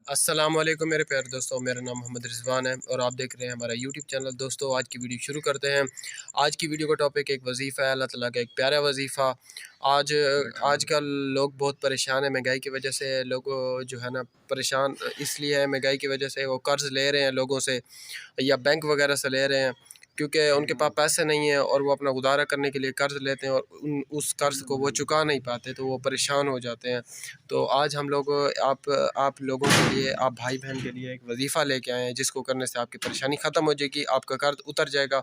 السلام علیکم میرے پیارے دوستوں، میرا نام محمد رضوان ہے اور آپ دیکھ رہے ہیں ہمارا یوٹیوب چینل۔ دوستوں آج کی ویڈیو شروع کرتے ہیں۔ آج کی ویڈیو کا ٹاپک ایک وظیفہ ہے، اللہ تعالیٰ کا ایک پیارا وظیفہ۔ آج کل لوگ بہت پریشان ہیں مہنگائی کی وجہ سے۔ لوگ جو ہے نا پریشان اس لیے ہے مہنگائی کی وجہ سے، وہ قرض لے رہے ہیں لوگوں سے یا بینک وغیرہ سے لے رہے ہیں، کیونکہ ان کے پاس پیسے نہیں ہیں اور وہ اپنا گزارا کرنے کے لیے قرض لیتے ہیں اور اس قرض کو وہ چکا نہیں پاتے تو وہ پریشان ہو جاتے ہیں۔ تو آج ہم لوگ آپ لوگوں کے لیے، آپ بھائی بہن کے لیے ایک وظیفہ لے کے آئے ہیں جس کو کرنے سے آپ کی پریشانی ختم ہو جائے گی، آپ کا قرض اتر جائے گا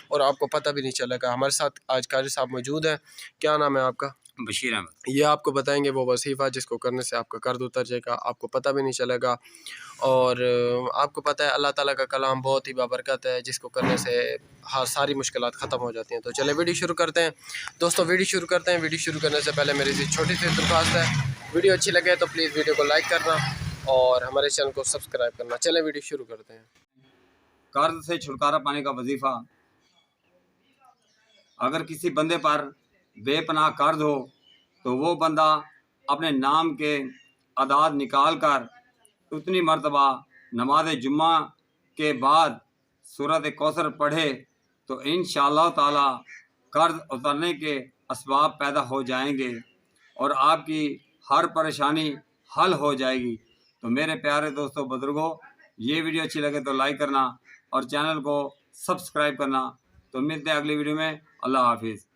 اور آپ کو پتہ بھی نہیں چلے گا۔ ہمارے ساتھ آج قاری صاحب موجود ہیں۔ کیا نام ہے آپ کا؟ بشیر احمد۔ یہ آپ کو بتائیں گے وہ وظیفہ جس کو کرنے سے آپ کا قرض اتر جائے گا، آپ کو پتہ بھی نہیں چلے گا۔ اور آپ کو پتہ ہے اللہ تعالیٰ کا کلام بہت ہی بابرکت ہے جس کو کرنے سے ساری مشکلات ختم ہو جاتی ہیں۔ تو چلے ویڈیو شروع کرتے ہیں۔ دوستوں ویڈیو شروع کرتے ہیں۔ ویڈیو شروع کرنے سے پہلے میری چھوٹی سی درخواست ہے، ویڈیو اچھی لگے تو پلیز ویڈیو کو لائک کرنا اور ہمارے چینل کو سبسکرائب کرنا۔ چلیں ویڈیو شروع کرتے ہیں۔ قرض سے چھٹکارا پانے کا وظیفہ۔ اگر کسی بندے پر بے پناہ قرض ہو تو وہ بندہ اپنے نام کے اعداد نکال کر اتنی مرتبہ نماز جمعہ کے بعد سورۃ کوثر پڑھے تو انشاءاللہ تعالی قرض اترنے کے اسباب پیدا ہو جائیں گے اور آپ کی ہر پریشانی حل ہو جائے گی۔ تو میرے پیارے دوستوں بزرگوں، یہ ویڈیو اچھی لگے تو لائک کرنا اور چینل کو سبسکرائب کرنا۔ تو ملتے ہیں اگلی ویڈیو میں۔ اللہ حافظ۔